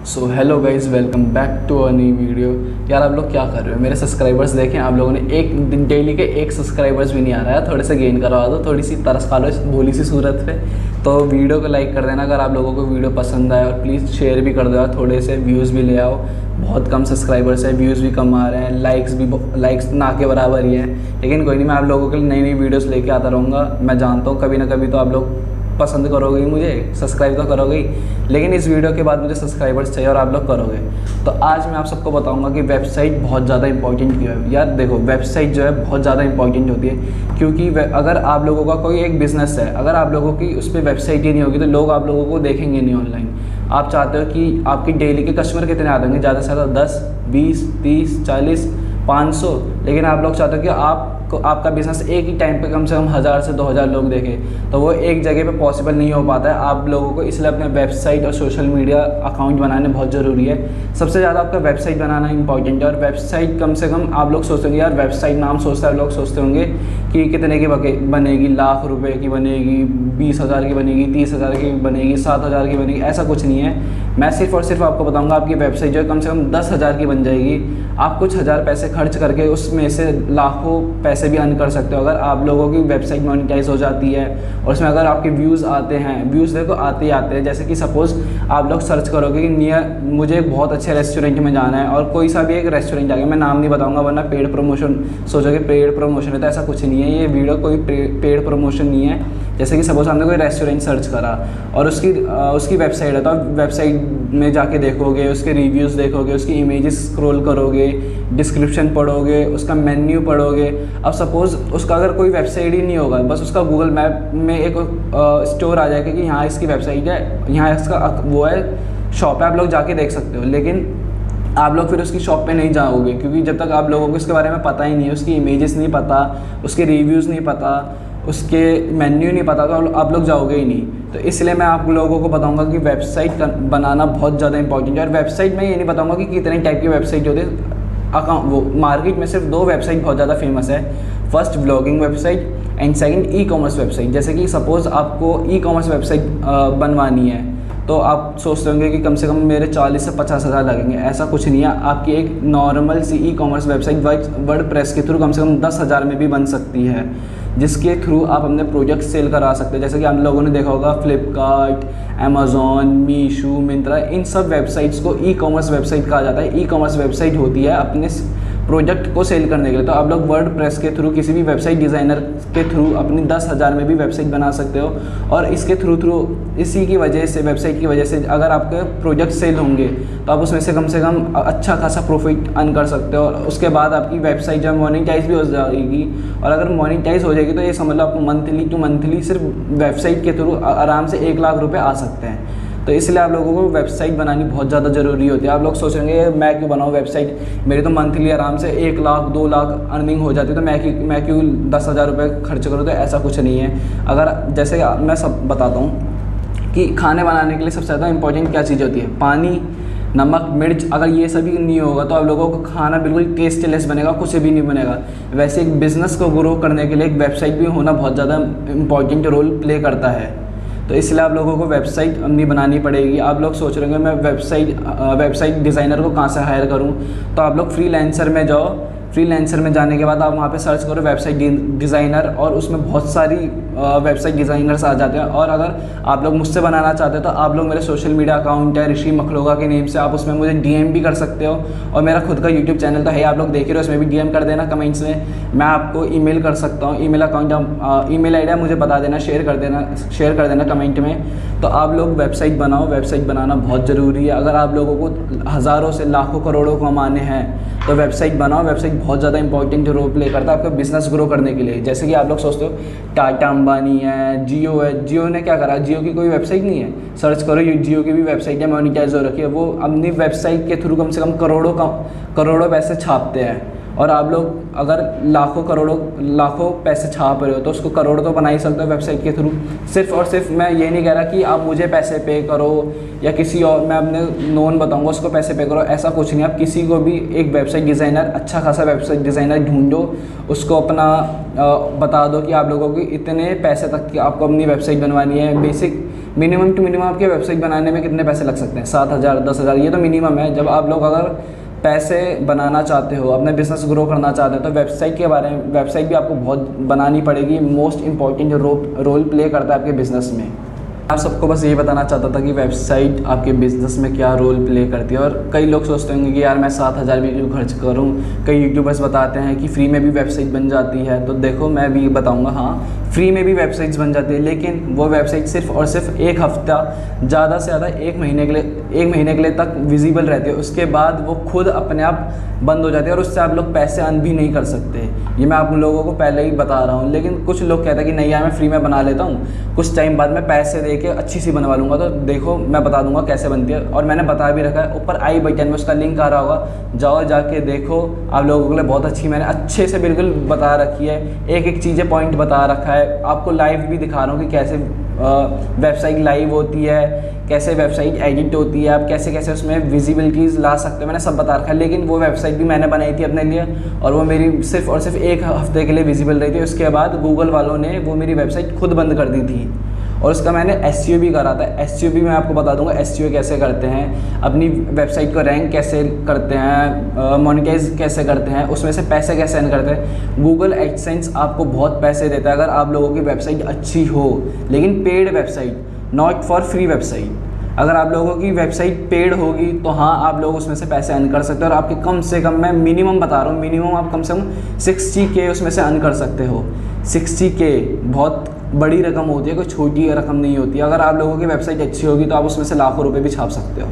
So hello guys, welcome back to a new video. यार आप लोग क्या कर रहे हो? मेरे सब्सक्राइबर्स देखें आप लोगों ने, एक दिन डेली के एक सब्सक्राइबर्स भी नहीं आ रहा है। थोड़े से गेन करवा दो, थोड़ी सी तरस खा लो इस भोली सी सूरत पे। तो वीडियो को लाइक कर देना अगर आप लोगों को वीडियो पसंद आए, और प्लीज़ शेयर भी कर दो यार, थोड़े से व्यूज़ भी ले आओ। बहुत कम सब्सक्राइबर्स है, व्यूज़ भी कम आ रहे हैं, लाइक्स ना के बराबर ही है। लेकिन कोई नहीं, मैं आप लोगों के लिए नई नई वीडियोज़ लेके आता रहूँगा। मैं जानता हूँ कभी ना कभी तो आप लोग पसंद करोगे ही, मुझे सब्सक्राइब तो करोगे ही, लेकिन इस वीडियो के बाद मुझे सब्सक्राइबर्स चाहिए और आप लोग करोगे। तो आज मैं आप सबको बताऊंगा कि वेबसाइट बहुत ज़्यादा इंपॉर्टेंट क्यों है। यार देखो, वेबसाइट जो है बहुत ज़्यादा इंपॉर्टेंट होती है, क्योंकि अगर आप लोगों का कोई एक बिज़नेस है, अगर आप लोगों की उस पर वेबसाइट ही नहीं होगी तो लोग आप लोगों को देखेंगे नहीं ऑनलाइन। आप चाहते हो कि आपकी डेली के कस्टमर कितने आ जाएंगे, ज़्यादा से ज़्यादा 10, 20, 30, 40, 500, लेकिन आप लोग चाहते हो कि आपका बिज़नेस एक ही टाइम पे कम से कम 1000 से 2000 लोग देखें। तो वो एक जगह पे पॉसिबल नहीं हो पाता है आप लोगों को, इसलिए अपने वेबसाइट और सोशल मीडिया अकाउंट बनाने बहुत ज़रूरी है। सबसे ज़्यादा आपका वेबसाइट बनाना इंपॉर्टेंट है। और वेबसाइट कम से कम आप लोग सोचते होंगे, यार वेबसाइट नाम सोचता है, लोग सोचते होंगे कि कितने की बनेगी, लाख रुपए की बनेगी, 20,000 की बनेगी, 30,000 की बनेगी, 7,000 की बनेगी। ऐसा कुछ नहीं है। मैं सिर्फ और सिर्फ आपको बताऊंगा आपकी वेबसाइट जो है कम से कम 10,000 की बन जाएगी। आप कुछ हज़ार पैसे खर्च करके उसमें से लाखों पैसे भी अर्न कर सकते हो अगर आप लोगों की वेबसाइट मोनेटाइज हो जाती है। और उसमें अगर आपके व्यूज़ आते हैं, व्यूज़ देखो आते ही आते हैं। जैसे कि सपोज़ आप लोग सर्च करोगे कि मुझे बहुत अच्छे रेस्टोरेंट में जाना है, और कोई सा भी एक रेस्टोरेंट आ गया, मैं नाम नहीं बताऊंगा वरना पेड प्रमोशन सोचोगे, पेड प्रमोशन है, तो ऐसा कुछ नहीं है। ये वीडियो कोई पेड प्रमोशन नहीं है। जैसे कि सपोज़ हमने कोई रेस्टोरेंट सर्च करा और उसकी वेबसाइट है, तो आप वेबसाइट में जाके देखोगे, उसके रिव्यूज़ देखोगे, उसकी इमेजेस स्क्रॉल करोगे, डिस्क्रिप्शन पढ़ोगे, उसका मेन्यू पढ़ोगे। अब सपोज़ उसका अगर कोई वेबसाइट ही नहीं होगा, बस उसका गूगल मैप में एक स्टोर आ जाएगा कि यहाँ इसकी वेबसाइट है, यहाँ इसका वो है, शॉप है, आप लोग जाके देख सकते हो। लेकिन आप लोग फिर उसकी शॉप पे नहीं जाओगे, क्योंकि जब तक आप लोगों को इसके बारे में पता ही नहीं है, उसकी इमेजेस नहीं पता, उसके रिव्यूज़ नहीं पता, उसके मेन्यू नहीं पता, तो आप लोग जाओगे ही नहीं। तो इसलिए मैं आप लोगों को बताऊंगा कि वेबसाइट बनाना बहुत ज़्यादा इंपॉर्टेंट है। और वेबसाइट में ये नहीं बताऊंगा कि कितने टाइप की वेबसाइट होती है। वो मार्केट में सिर्फ 2 वेबसाइट बहुत ज़्यादा फेमस है। First blogging website and second e commerce website. जैसे कि सपोज़ आपको ई कॉमर्स वेबसाइट बनवानी है, तो आप सोचते होंगे कि कम से कम मेरे 40 से 50 हज़ार लगेंगे। ऐसा कुछ नहीं है। आपकी एक नॉर्मल सी ई कॉमर्स वेबसाइट वर्डप्रेस के थ्रू कम से कम 10,000 में भी बन सकती है, जिसके थ्रू आप अपने प्रोजेक्ट सेल करा सकते हैं। जैसे कि आप लोगों ने देखा होगा फ्लिपकार्ट, अमेज़ॉन, मीशो, मिंत्रा, इन सब वेबसाइट्स को ई कॉमर्स वेबसाइट कहा जाता है। ई कॉमर्स वेबसाइट होती है अपने प्रोजेक्ट को सेल करने के लिए। तो आप लोग वर्डप्रेस के थ्रू, किसी भी वेबसाइट डिज़ाइनर के थ्रू अपनी 10,000 में भी वेबसाइट बना सकते हो। और इसके थ्रू इसी की वजह से, वेबसाइट की वजह से अगर आपके प्रोजेक्ट सेल होंगे तो आप उसमें से कम अच्छा खासा प्रॉफिट अर्न कर सकते हो। और उसके बाद आपकी वेबसाइट जब मोनेटाइज भी हो जाएगी, और अगर मोनेटाइज हो जाएगी तो ये समझ लो आपको मंथली टू मंथली सिर्फ वेबसाइट के थ्रू आराम से 1 लाख रुपये आ सकते हैं। तो इसलिए आप लोगों को वेबसाइट बनानी बहुत ज़्यादा ज़रूरी होती है। आप लोग सोचेंगे मैं क्यों बनाऊँ वेबसाइट, मेरी तो मंथली आराम से 1 लाख 2 लाख अर्निंग हो जाती है, तो मैं क्यों 10,000 रुपये खर्च करूँ। तो ऐसा कुछ नहीं है। अगर जैसे मैं सब बताता हूँ कि खाने बनाने के लिए सबसे ज़्यादा इंपॉर्टेंट क्या चीज़ होती है, पानी, नमक, मिर्च। अगर ये सभी नहीं होगा तो आप लोगों को खाना बिल्कुल टेस्टलेस बनेगा, कुछ भी नहीं बनेगा। वैसे एक बिज़नेस को ग्रो करने के लिए एक वेबसाइट भी होना बहुत ज़्यादा इंपॉर्टेंट रोल प्ले करता है। तो इसलिए आप लोगों को वेबसाइट अपनी बनानी पड़ेगी। आप लोग सोच रहे होंगे मैं वेबसाइट डिज़ाइनर को कहाँ से हायर करूँ, तो आप लोग फ्रीलांसर में जाओ। फ्रीलांसर में जाने के बाद आप वहाँ पे सर्च करो वेबसाइट डिज़ाइनर, और उसमें बहुत सारी वेबसाइट डिज़ाइनर्स आ जाते हैं। और अगर आप लोग मुझसे बनाना चाहते हो तो आप लोग मेरे सोशल मीडिया अकाउंट है ऋषि मखलोगा के नेम से, आप उसमें मुझे डीएम भी कर सकते हो। और मेरा खुद का यूट्यूब चैनल तो है, आप लोग देख रहे हो, उसमें भी डीएम कर देना कमेंट्स में। मैं आपको ईमेल कर सकता हूँ, ईमेल अकाउंट, ईमेल आईडी मुझे बता देना, शेयर कर देना कमेंट में। तो आप लोग वेबसाइट बनाओ। वेबसाइट बनाना बहुत ज़रूरी है। अगर आप लोगों को हज़ारों से लाखों करोड़ों कमाने हैं तो वेबसाइट बनाओ। वेबसाइट बहुत ज़्यादा इंपॉर्टेंट रोल प्ले करता है आपका बिज़नेस ग्रो करने के लिए। जैसे कि आप लोग सोचते हो टाटा अंबानी है, जियो है, जियो ने क्या करा, जियो की कोई वेबसाइट नहीं है, सर्च करो जियो की भी वेबसाइट है, मोनेटाइज हो रखी है। वो अपनी वेबसाइट के थ्रू कम से कम करोड़ों पैसे छापते हैं। और आप लोग अगर लाखों पैसे छाप रहे हो तो उसको करोड़ तो बना ही सकते हो वेबसाइट के थ्रू। सिर्फ और सिर्फ मैं ये नहीं कह रहा कि आप मुझे पैसे पे करो या किसी और, मैं अपने नोन बताऊंगा उसको पैसे पे करो, ऐसा कुछ नहीं। आप किसी को भी एक वेबसाइट डिज़ाइनर, अच्छा खासा वेबसाइट डिज़ाइनर ढूंढो, उसको अपना बता दो कि आप लोगों की इतने पैसे तक की आपको अपनी वेबसाइट बनवानी है। मिनिमम टू मिनिमम आपके वेबसाइट बनाने में कितने पैसे लग सकते हैं? 7,000 10,000, ये तो मिनिमम है। जब आप लोग अगर पैसे बनाना चाहते हो, अपना बिज़नेस ग्रो करना चाहते हो, तो वेबसाइट के बारे में, वेबसाइट भी आपको बहुत बनानी पड़ेगी। मोस्ट इंपॉर्टेंट रोल प्ले करता है आपके बिज़नेस में। आप सबको बस यही बताना चाहता था कि वेबसाइट आपके बिज़नेस में क्या रोल प्ले करती है। और कई लोग सोचते होंगे कि यार मैं 7,000 भी क्यों खर्च करूं। कई यूट्यूबर्स बताते हैं कि फ्री में भी वेबसाइट बन जाती है, तो देखो मैं भी बताऊंगा, हाँ फ्री में भी वेबसाइट्स बन जाती है, लेकिन वो वेबसाइट सिर्फ और सिर्फ एक हफ्ता, ज़्यादा से ज़्यादा एक महीने के लिए तक विजिबल रहती है। उसके बाद वो खुद अपने आप बंद हो जाती है और उससे आप लोग पैसे अर्न भी नहीं कर सकते। ये मैं आप लोगों को पहले ही बता रहा हूँ। लेकिन कुछ लोग कहते हैं कि नहीं यार मैं फ्री में बना लेता हूँ, कुछ टाइम बाद मैं पैसे दे के अच्छी सी बनवा लूँगा। तो देखो मैं बता दूंगा कैसे बनती है, और मैंने बता भी रखा है, ऊपर आई बटन में उसका लिंक आ रहा होगा, जाओ जाके देखो। आप लोगों के लिए बहुत अच्छी मैंने अच्छे से बिल्कुल बता रखी है, एक एक चीज़ें पॉइंट बता रखा है। आपको लाइव भी दिखा रहा हूँ कि कैसे वेबसाइट लाइव होती है, कैसे वेबसाइट एडिट होती है, आप कैसे कैसे उसमें विजिबिलिटीज़ ला सकते हो, मैंने सब बता रखा है। लेकिन वो वेबसाइट भी मैंने बनाई थी अपने लिए, और वो मेरी सिर्फ और सिर्फ एक हफ्ते के लिए विजिबल रही थी। उसके बाद गूगल वालों ने वो मेरी वेबसाइट खुद बंद कर दी थी। और उसका मैंने SEO भी करा था। SEO भी मैं आपको बता दूंगा SEO कैसे करते हैं, अपनी वेबसाइट को रैंक कैसे करते हैं, मोनेटाइज कैसे करते हैं, उसमें से पैसे कैसे अर्न करते हैं। गूगल एडसेंस आपको बहुत पैसे देता है अगर आप लोगों की वेबसाइट अच्छी हो, लेकिन paid website, not for free website. अगर आप लोगों की वेबसाइट पेड होगी तो हाँ आप लोग उसमें से पैसे अर्न कर सकते हो, और आपके कम से कम, मैं मिनिमम बता रहा हूँ, मिनिमम आप कम से कम 60K उसमें से अर्न कर सकते हो। 60K बहुत बड़ी रकम होती है, कोई छोटी रकम नहीं होती है। अगर आप लोगों की वेबसाइट अच्छी होगी तो आप उसमें से लाखों रुपए भी छाप सकते हो।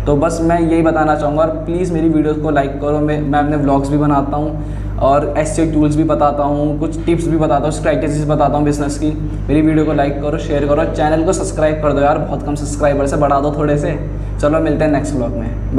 तो बस मैं यही बताना चाहूँगा, और प्लीज़ मेरी वीडियोस को लाइक करो। मैं अपने व्लॉग्स भी बनाता हूँ और SEO टूल्स भी बताता हूँ, कुछ टिप्स भी बताता हूँ, स्ट्रैटेजीज बताता हूँ बिजनेस की। मेरी वीडियो को लाइक करो, शेयर करो, चैनल को सब्सक्राइब कर दो यार, बहुत कम सब्सक्राइबर्स है, बढ़ा दो थोड़े से। चलो मिलते हैं नेक्स्ट व्लॉग में।